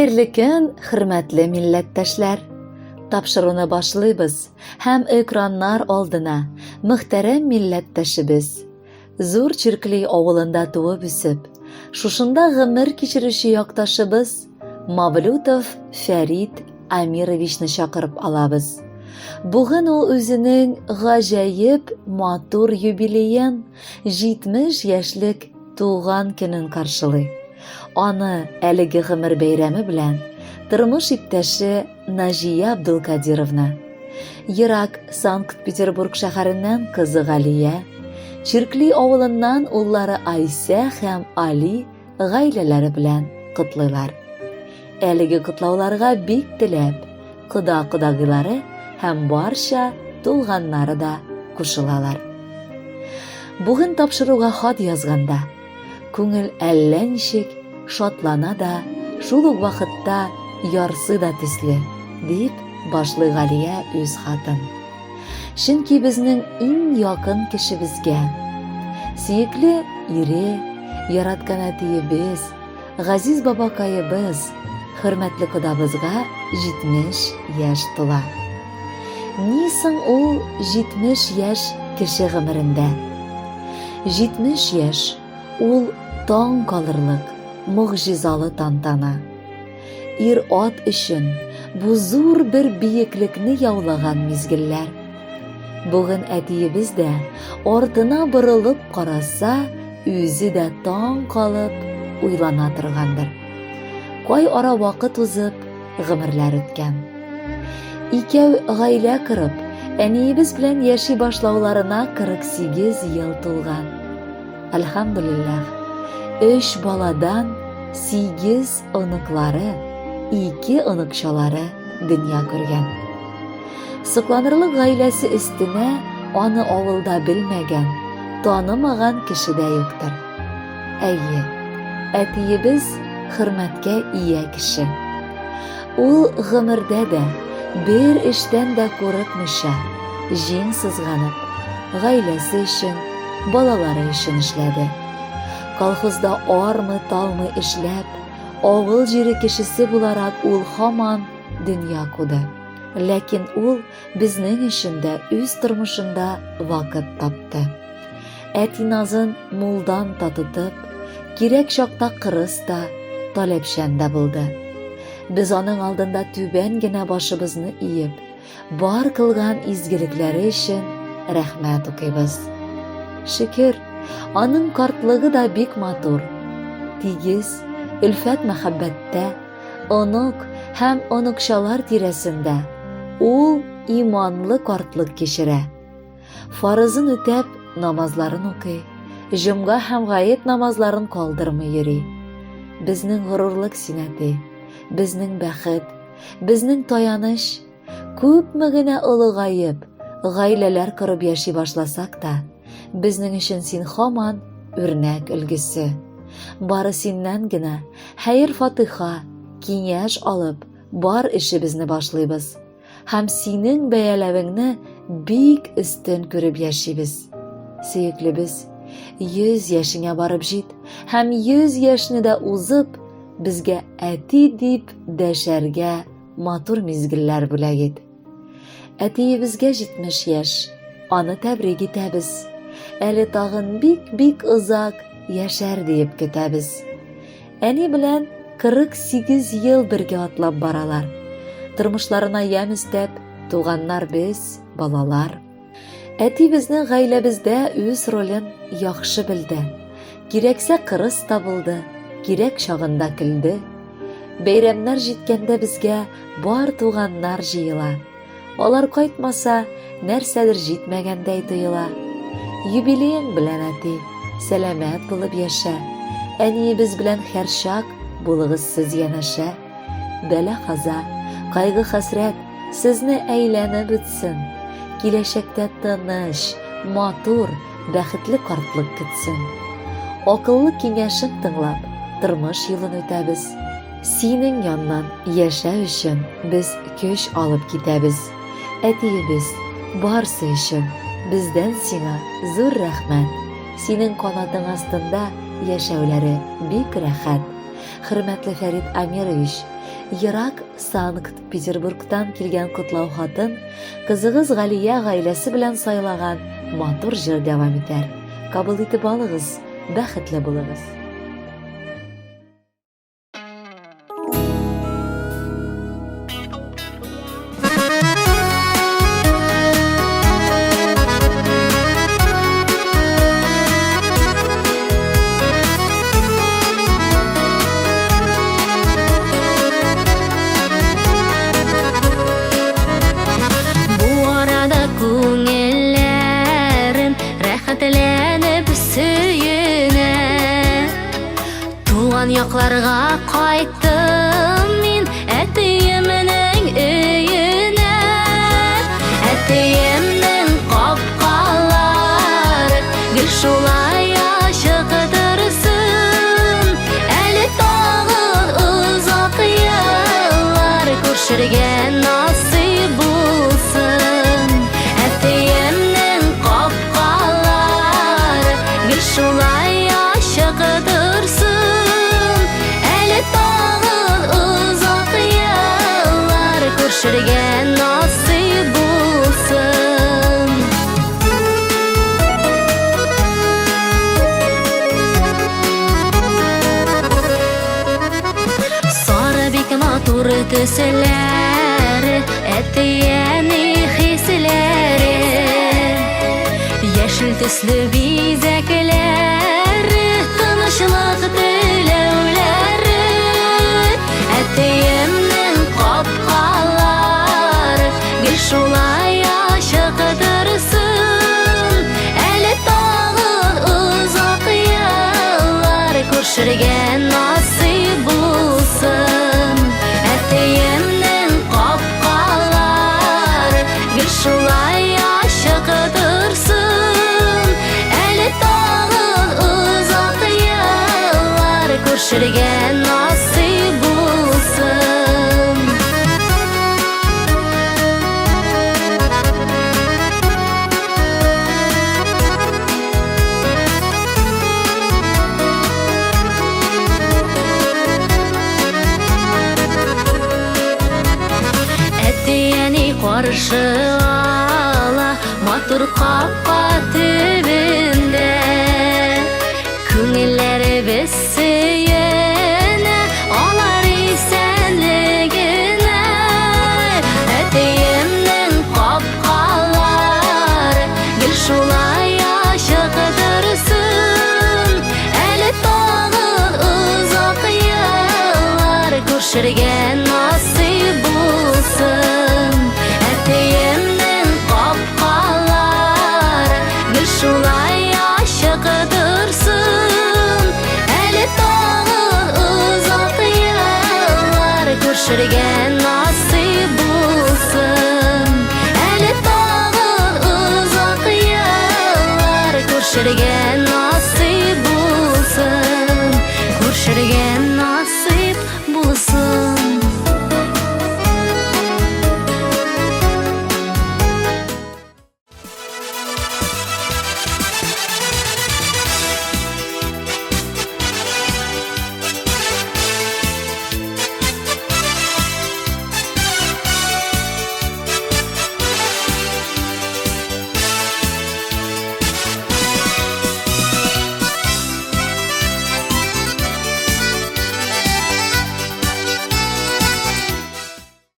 Хәерле көн, хөрмәтле милләттәшләр. Тапшыруны башлыйбыз һәм экраннар алдына мөхтәрәм милләттәшебез. Зур Чиркли авылында туып үсеп, шушында гомер кичерүче якташыбыз Мавлютов Фәрит Амировичны чакырып алабыз. Бүген ул үзенең гаҗәеп матур юбилеен 70 яшьлек туган көнен каршылый. Аны әлеге гомер бәйрәме белән тормыш иптәше Нәҗия Абдулкадировна, ерак Санкт-Петербург шәһәреннән кызы Галия, Чиркли авылыннан уллары Айсә һәм Али гаиләләре белән котлыйлар. Әлеге котлауларга бик теләп, кода-кодагыйлары һәм барча туганнары да кушылалар. Бүген тапшыруга хат язганда, күңел әллә ничек шатлана да, шул ук вакытта ярсый да төсле, дип башлый Галия үз хатын. Чөнки безнең иң якын кешебезгә, сөекле ире, яраткан әтиебез, газиз бабакаебыз, хөрмәтле кодабызга 70 яшь тула. Ни соң ул 70 яшь кеше гомерендә? 70 яшь ул таң калырлык, мөгъҗизалы тантана. Ир-ат өчен бу зур бер биеклекне яулаган мизгелләр. Бүген әтиебез дә артына борылып караса, үзе дә таң калып уйлана торгандыр. Кай ара вакыт узып, гомерләр үткән. Икәү гаилә корып, әниебез белән яши башлауларына 48 ел тулган. Әлхәмдүлиллаһ, 3 баладан 8 оныклары, 2 оныкчалары дөнья күргән. Сокланырлык гаиләсе өстенә аны авылда белмәгән, танымаган кеше дә юктыр. Әйе, әтиебез хөрмәткә ия кеше. Ул гомердә дә бер эштән дә курыкмыйча, җиң сызганып, гаиләсе өчен, балалары өчен эшләде. Колхозда армы-талмы эшләп, авыл җире кешесе буларак ул һаман дөнья куды. Ләкин ул безнең өчен дә үз тормышында вакыт тапты. Әти назын мулдан татытып, кирәк чакта кырыс та, таләпчән дә булды. Без аның алдында түбән генә башыбызны иеп, бар кылган изгелекләре өчен рәхмәт укыйбыз. Шөкер, аның картлыгы да бик матур. Тигез, үлфәт мәхәббәттә, онук һәм онукчалар тирәсендә ул иманлы картлык кичерә. Фарызын үтәп, намазларын укый, җомга һәм гает намазларын калдырмый йөри. Безнең горурлык синәте, безнең бәхет, безнең таяныч, күпме генә олыгаеп, гаиләләр корып яши башласак та, безнең өчен син һаман үрнәк өлгесе. Бары синнән генә хәер-фатыха, киңәш алып, бар эшебезне башлыйбыз. Һәм синең бәяләвеңне бик өстен күреп яшибез. Сөеклебез, 100 яшеңә барып җит, һәм 100 яшьне дә узып, безгә әти дип дәшәргә матур мизгелләр бүләк ит. Әтиебезгә 70 яшь, аны тәбрик итәбез. Әле тагын бик озак яшәр диеп көтәбез. Әни белән 48 ел бергә атлап баралар. Тормышларына ям өстәп, туганнар без, балалар. Әти безнең гаиләбездә үз ролен яхшы белде. Кирәксә кырыс та булды, кирәк чагында көлде. Бәйрәмнәр җиткәндә безгә бар туганнар җыела. Алар кайтмаса, нәрсәдер җитмәгәндәй тоела. Юбилеең белән әти, сәламәт булып яшә. Әниебез белән һәрчак булыгыз сез янәшә. Бәла-каза, кайгы-хәсрәт сезне әйләнеп үтсен. Киләчәктә тыныч, матур, бәхетле картлык көтсен. Акыллы киңәшен тыңлап, тормыш юлын үтәбез. Синең яннан яшәү өчен без көч алып китәбез. Әтиебез, барсы өчен бездән сиңа зур рәхмәт. Синең канатың астында яшәүләре бик рәхәт. Хөрмәтле Фәрит Амирович, Ерак Санкт-Петербургтан килгән котлау хатын кызыгыз Галия гаиләсе белән сайлаган матур җыр дәвам итәр. Кабул итеп алыгыз, бәхетле булыгыз. Якларга кайттым мин әтиемнең өенә. Әтиемнең капкалары гел шулай ачык торсын. Әле тагын озак еллар күршергә насыйп булсын. Әтиемнең капкалары гел шулай ачык торсын. Күршергә насыйп булсын. Сары бик матур төсләре, әтиәне хисләре, яшел төсле бизәкләре, тынычлык теләүләре. Әтиемнең капкалары гел шулай ачык торсын. Әле тагын озак еллар күршергә насыйп булсын. Әтиемнең капкалары гел шулай ачык торсын. Әле тагын озак еллар күршергә насыйп булсын. Әтиәне каршы ала матур капка төбендә, күңелләребез сөенә алар исәнлегенә. Әтиемнең капкалары гел шулай ачык торсын. Әле тагын озак еллар күршергә